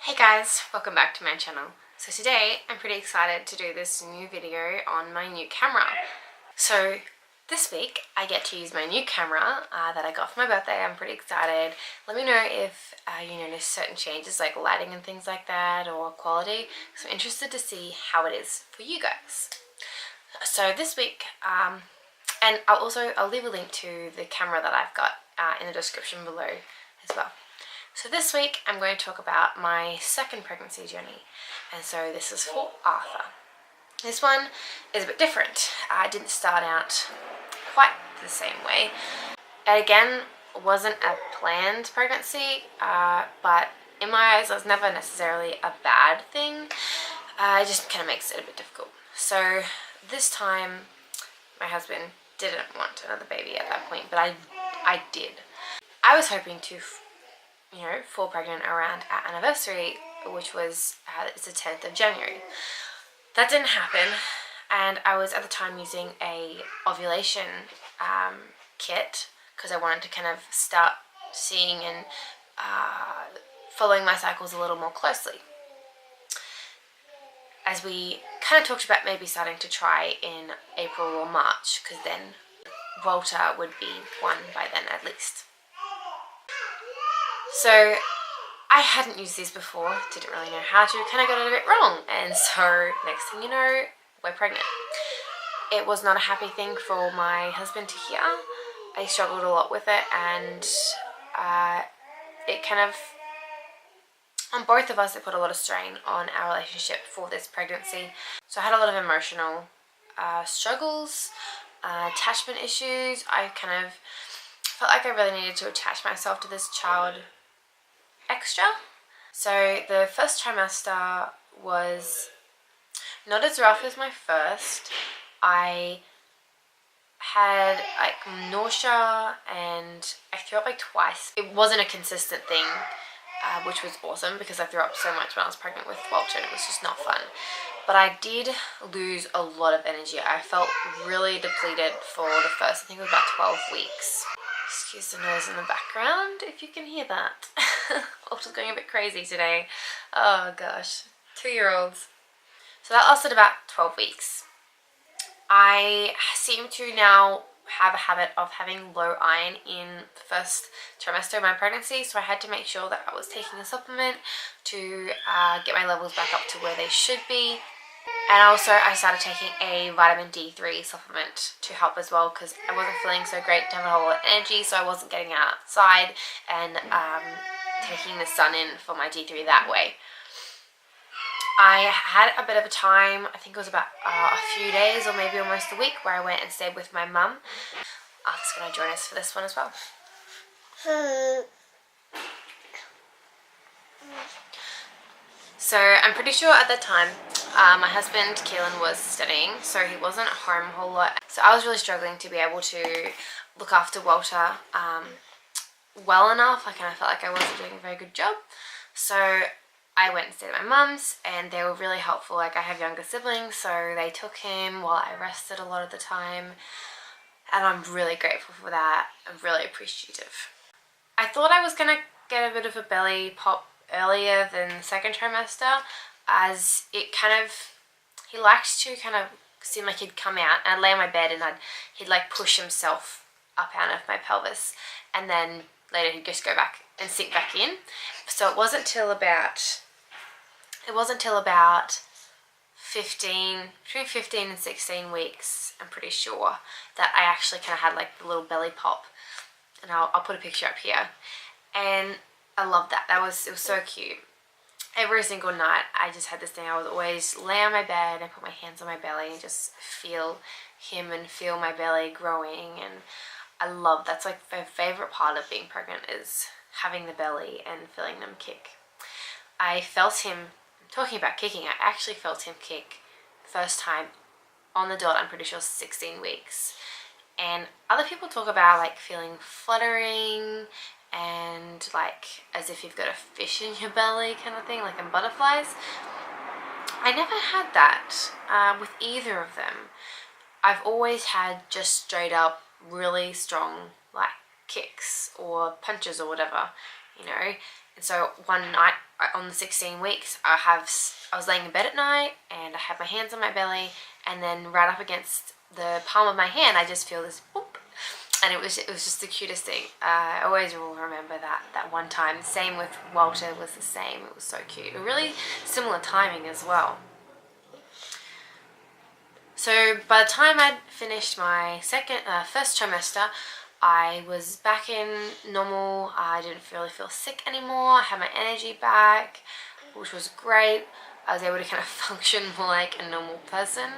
Hey guys, welcome back to my channel. So today I'm pretty excited to do this new video on my new camera. So this week I get to use my new camera that I got for my birthday. I'm pretty excited. Let me know if you notice certain changes like lighting and things like that or quality. So I'm interested to see how it is for you guys. So this week, and I'll leave a link to the camera that I've got in the description below as well. So this week I'm going to talk about my second pregnancy journey, and so this is for Arthur. This one is a bit different. I didn't start out quite the same way. It again wasn't a planned pregnancy, but in my eyes it was never necessarily a bad thing. It just kind of makes it a bit difficult. So this time my husband didn't want another baby at that point, but I did. I was hoping to fall pregnant around our anniversary, which was it's the 10th of January. That didn't happen, and I was at the time using a ovulation kit because I wanted to kind of start seeing and following my cycles a little more closely. As we kind of talked about maybe starting to try in April or March, because then Walter would be one by then at least. So I hadn't used these before, didn't really know how to, kind of got it a bit wrong, and so next thing you know, we're pregnant. It was not a happy thing for my husband to hear. I struggled a lot with it, and it kind of, on both of us, it put a lot of strain on our relationship for this pregnancy. So I had a lot of emotional struggles, attachment issues. I kind of felt like I really needed to attach myself to this child extra. So the first trimester was not as rough as my first. I had like nausea and I threw up like twice. It wasn't a consistent thing, which was awesome because I threw up so much when I was pregnant with Walter and it was just not fun. But I did lose a lot of energy. I felt really depleted for the first, I think it was about 12 weeks. Excuse the noise in the background if you can hear that. Walter's going a bit crazy today. Oh gosh, 2-year-olds. So that lasted about 12 weeks. I seem to now have a habit of having low iron in the first trimester of my pregnancy, so I had to make sure that I was taking a supplement to get my levels back up to where they should be. And also I started taking a vitamin D3 supplement to help as well because I wasn't feeling so great to have a whole lot of energy, so I wasn't getting outside and taking the sun in for my D3 that way. I had a bit of a time, I think it was about a few days or maybe almost a week, where I went and stayed with my mum. Arthur's going to join us for this one as well. So I'm pretty sure at that time my husband Keelan was studying, so he wasn't home a whole lot. So I was really struggling to be able to look after Walter well enough. I kind of felt like I wasn't doing a very good job. So I went and stayed at my mum's and they were really helpful. Like I have younger siblings, so they took him while I rested a lot of the time. And I'm really grateful for that. I'm really appreciative. I thought I was going to get a bit of a belly pop earlier than the second trimester, as it kind of, he likes to kind of seem like he'd come out and I'd lay on my bed and he'd like push himself up out of my pelvis, and then later he'd just go back and sink back in. So it wasn't till about between 15 and 16 weeks, I'm pretty sure, that I actually kind of had like the little belly pop, and I'll put a picture up here. And I love that. It was so cute. Every single night I just had this thing. I would always lay on my bed and put my hands on my belly and just feel him and feel my belly growing. And I love, that's like my favorite part of being pregnant, is having the belly and feeling them kick. I felt him, talking about kicking, I actually felt him kick first time on the dot, I'm pretty sure 16 weeks. And other people talk about like feeling fluttering and like as if you've got a fish in your belly kind of thing, like in butterflies. I never had that with either of them. I've always had just straight up really strong like kicks or punches or whatever, you know. And so one night on the 16 weeks, I was laying in bed at night and I had my hands on my belly, and then right up against the palm of my hand I just feel this boop, and it was just the cutest thing. I always will remember that one time. Same with Walter, was the same. It was so cute. A really similar timing as well. So by the time I'd finished my first trimester, I was back in normal. I didn't really feel sick anymore. I had my energy back, which was great. I was able to kind of function more like a normal person.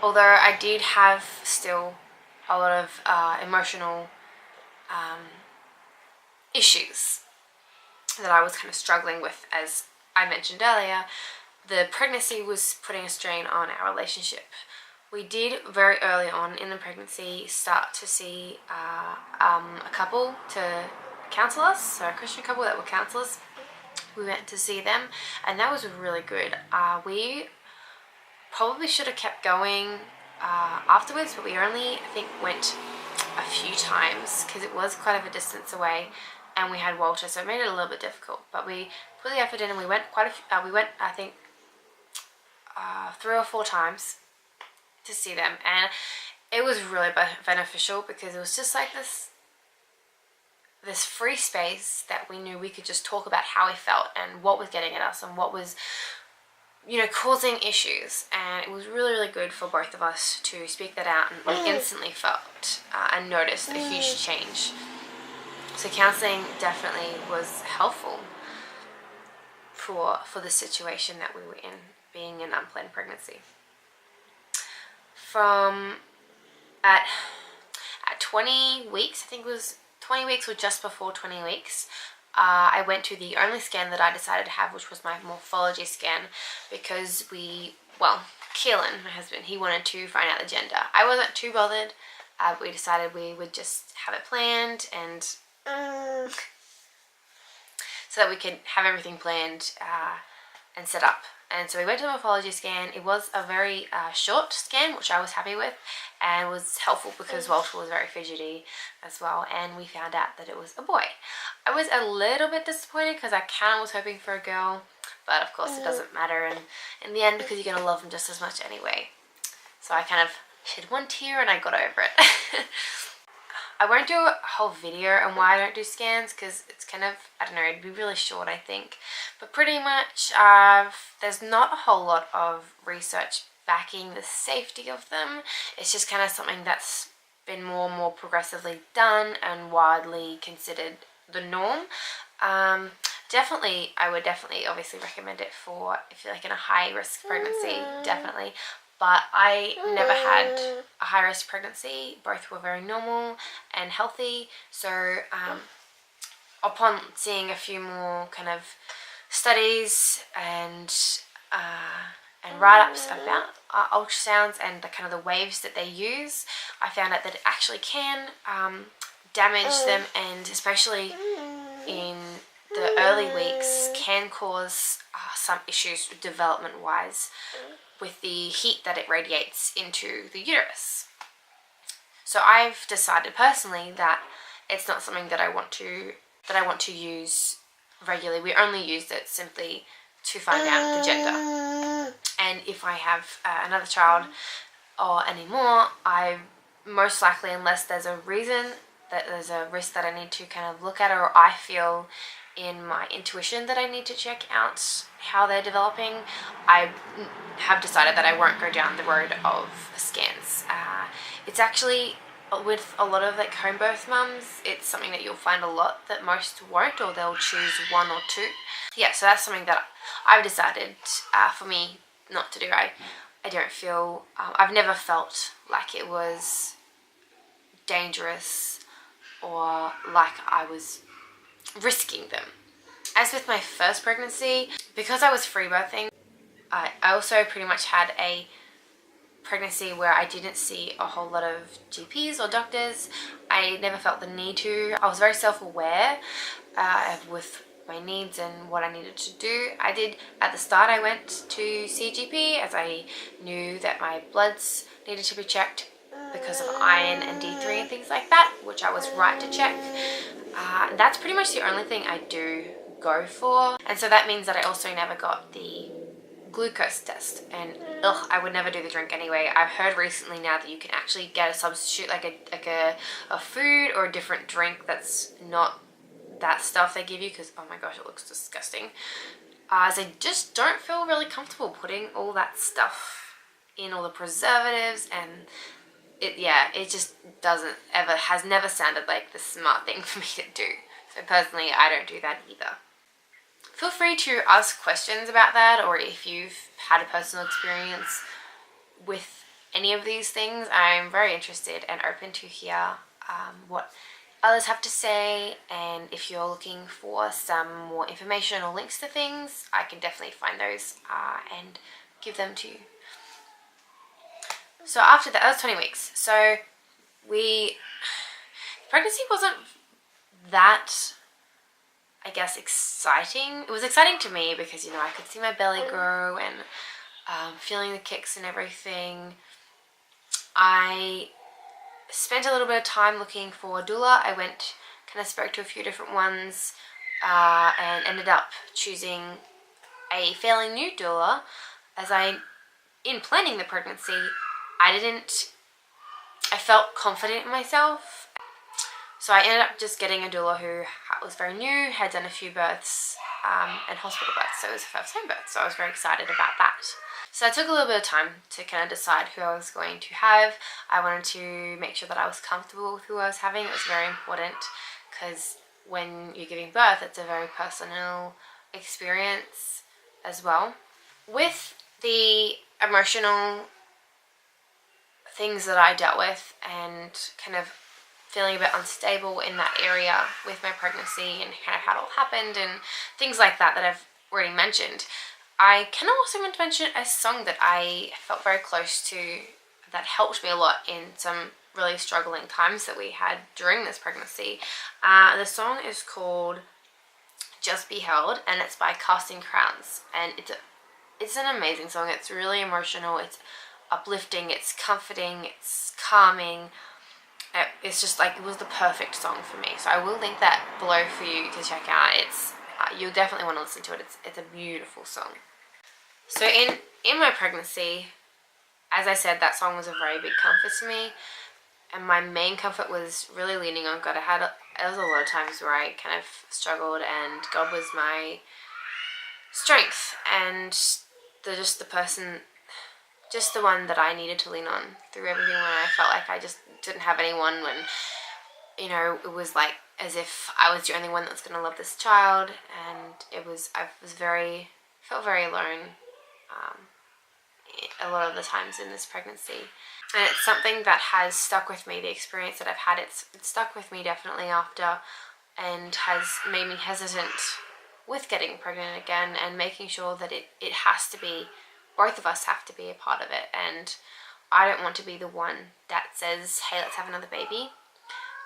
Although I did have still a lot of emotional issues that I was kind of struggling with. As I mentioned earlier, the pregnancy was putting a strain on our relationship. We did very early on in the pregnancy start to see a couple to counsel us, so a Christian couple that would counsel us. We went to see them, and that was really good. We probably should have kept going afterwards, but we only, I think, went a few times because it was quite of a distance away, and we had Walter, so it made it a little bit difficult. But we put the effort in, and we went I think 3 or 4 times to see them, and it was really beneficial because it was just like this free space that we knew we could just talk about how we felt and what was getting at us and what was, you know, causing issues. And it was really, really good for both of us to speak that out, and we instantly felt and noticed a huge change. So counselling definitely was helpful for the situation that we were in, being an unplanned pregnancy. From at 20 weeks, I think it was 20 weeks or just before 20 weeks, I went to the only scan that I decided to have, which was my morphology scan, because Keelan, my husband, he wanted to find out the gender. I wasn't too bothered. We decided we would just have it planned, and so that we could have everything planned and set up. And so we went to the morphology scan. It was a very short scan, which I was happy with, and was helpful because Walter was very fidgety as well, and we found out that it was a boy. I was a little bit disappointed because I kind of was hoping for a girl, but of course it doesn't matter in the end, because you're going to love them just as much anyway. So I kind of shed one tear and I got over it. I won't do a whole video on why I don't do scans, because it's kind of, I don't know, it'd be really short, I think. But pretty much there's not a whole lot of research backing the safety of them. It's just kind of something that's been more and more progressively done and widely considered the norm. I would definitely obviously recommend it for if you're like in a high risk pregnancy, definitely. But I never had a high-risk pregnancy. Both were very normal and healthy. So upon seeing a few more kind of studies and write-ups about ultrasounds and the kind of the waves that they use, I found out that it actually can damage them, and especially in the early weeks can cause some issues development-wise with the heat that it radiates into the uterus. So I've decided personally that it's not something that I want to use regularly. We only use it simply to find out the gender. And if I have another child or any more, I most likely, unless there's a reason that there's a risk that I need to kind of look at, or I feel in my intuition that I need to check out how they're developing, I have decided that I won't go down the road of scans. It's actually, with a lot of like home birth mums, it's something that you'll find a lot that most won't, or they'll choose 1 or 2. Yeah, so that's something that I've decided for me not to do. I don't feel, I've never felt like it was dangerous or like I was risking them. As with my first pregnancy, because I was free birthing, I also pretty much had a pregnancy where I didn't see a whole lot of GPs or doctors. I never felt the need to. I was very self-aware with my needs and what I needed to do. I did, at the start I went to see a GP as I knew that my bloods needed to be checked because of iron and D3 and things like that, which I was right to check. That's pretty much the only thing I do go for. And so that means that I also never got the glucose test, and I would never do the drink anyway. I've heard recently now that you can actually get a substitute, like a food or a different drink that's not that stuff they give you, because oh my gosh, it looks disgusting. As I just don't feel really comfortable putting all that stuff in, all the preservatives, and it just has never sounded like the smart thing for me to do. So personally, I don't do that either. Feel free to ask questions about that, or if you've had a personal experience with any of these things. I'm very interested and open to hear what others have to say, and if you're looking for some more information or links to things, I can definitely find those and give them to you. So after that was 20 weeks. So pregnancy wasn't that, I guess, exciting. It was exciting to me because, you know, I could see my belly grow and feeling the kicks and everything. I spent a little bit of time looking for a doula. I spoke to a few different ones and ended up choosing a fairly new doula. In planning the pregnancy, I felt confident in myself. So I ended up just getting a doula who was very new, had done a few births and hospital births, so it was her first home birth, so I was very excited about that. So I took a little bit of time to kind of decide who I was going to have. I wanted to make sure that I was comfortable with who I was having. It was very important because when you're giving birth, it's a very personal experience as well. With the emotional things that I dealt with and kind of feeling a bit unstable in that area with my pregnancy and kind of how it all happened and things like that I've already mentioned, I can also want to mention a song that I felt very close to that helped me a lot in some really struggling times that we had during this pregnancy. The song is called Just Be Held, and it's by Casting Crowns, and it's an amazing song. It's really emotional, it's uplifting, it's comforting, it's calming. It's just like, it was the perfect song for me. So I will link that below for you to check out. You'll definitely want to listen to it. It's a beautiful song. So in my pregnancy, as I said, that song was a very big comfort to me, and my main comfort was really leaning on God. There was a lot of times where I kind of struggled, and God was my strength and just the one that I needed to lean on through everything when I felt like I just didn't have anyone, when, you know, it was like as if I was the only one that was going to love this child, and felt very alone a lot of the times in this pregnancy. And it's something that has stuck with me, the experience that I've had, it's stuck with me definitely after, and has made me hesitant with getting pregnant again and making sure that it has to be, both of us have to be a part of it. And I don't want to be the one that says, hey, let's have another baby.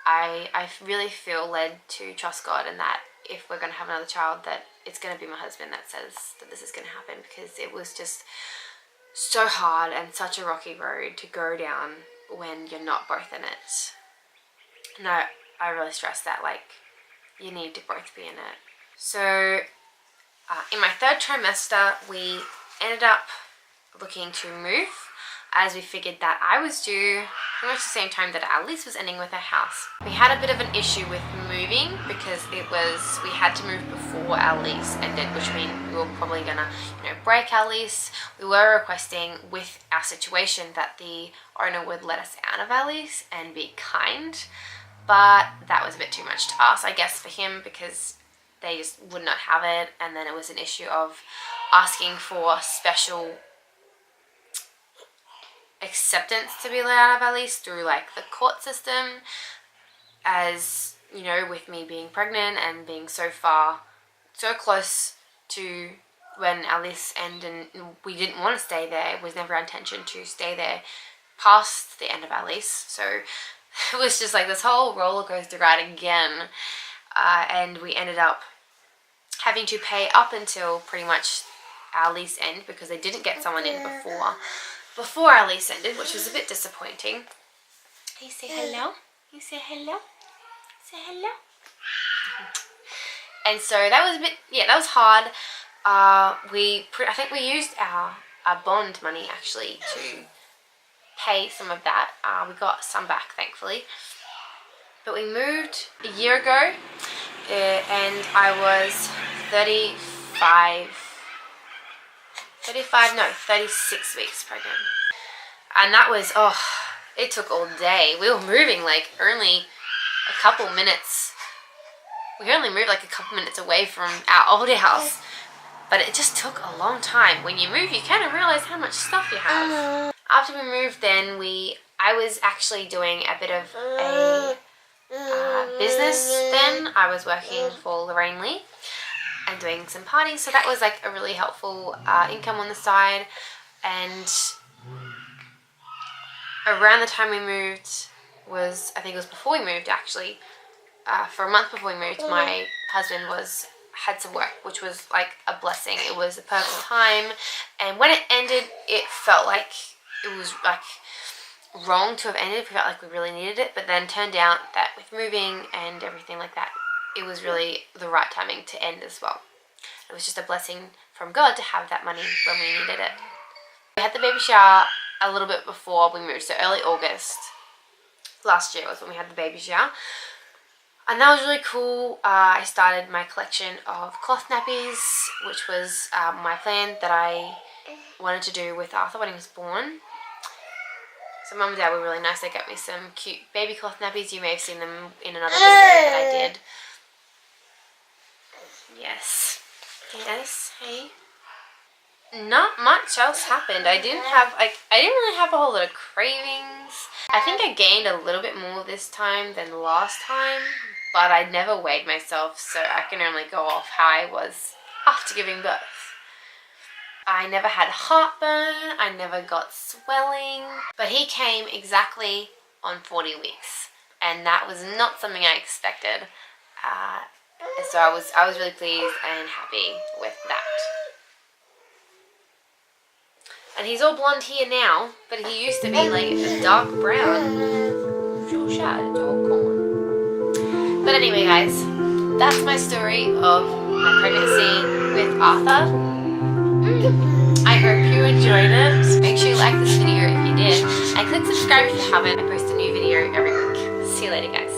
I really feel led to trust God, and that if we're going to have another child, that it's going to be my husband that says that this is going to happen, because it was just so hard and such a rocky road to go down when you're not both in it. And I really stress that, like, you need to both be in it. So in my third trimester, we ended up looking to move, as we figured that I was due pretty much the same time that Alice was ending with her house. We had a bit of an issue with moving because we had to move before our lease ended, which means we were probably gonna, break our lease. We were requesting with our situation that the owner would let us out of our lease and be kind, but that was a bit too much to ask, I guess, for him, because they just would not have it. And then it was an issue of asking for special acceptance to be let out of our lease through like the court system, as you know, with me being pregnant and being so close to when our lease ended, and we didn't want to stay there. It was never our intention to stay there past the end of our lease. So it was just like this whole roller coaster ride again, and we ended up having to pay up until pretty much our lease end, because they didn't get someone in before our lease ended, which was a bit disappointing. Can you say hello? You say hello? Say hello? And so that was a bit, that was hard. I think we used our bond money actually to pay some of that. We got some back, thankfully. But we moved a year ago, and I was 36 weeks pregnant. And that was, it took all day. We were moving like only a couple minutes. We only moved like a couple minutes away from our old house. But it just took a long time. When you move, you kind of realize how much stuff you have. After we moved, then I was actually doing a bit of a business then. I was working for Lorraine Lee and doing some parties. So that was like a really helpful income on the side. And around the time we moved I think it was before we moved actually. For a month before we moved, my husband had some work, which was like a blessing. It was a perfect time, and when it ended, it felt like it was like wrong to have ended. We felt like we really needed it, but then turned out that with moving and everything like that, it was really the right timing to end as well. It was just a blessing from God to have that money when we needed it. We had the baby shower a little bit before we moved, so early August last year was when we had the baby shower. And that was really cool. I started my collection of cloth nappies, which was my plan that I wanted to do with Arthur when he was born. So Mum and Dad were really nice. They got me some cute baby cloth nappies. You may have seen them in another video that I did. Yes. Yes, hey. Not much else happened. I didn't really have a whole lot of cravings. I think I gained a little bit more this time than last time, but I never weighed myself, so I can only go off how I was after giving birth. I never had heartburn, I never got swelling, but he came exactly on 40 weeks, and that was not something I expected. So I was really pleased and happy with that. And he's all blonde here now, but he used to be like a dark brown. But anyway, guys, that's my story of my pregnancy with Arthur. I hope you enjoyed it. Make sure you like this video if you did, and click subscribe if you haven't. I post a new video every week. See you later, guys.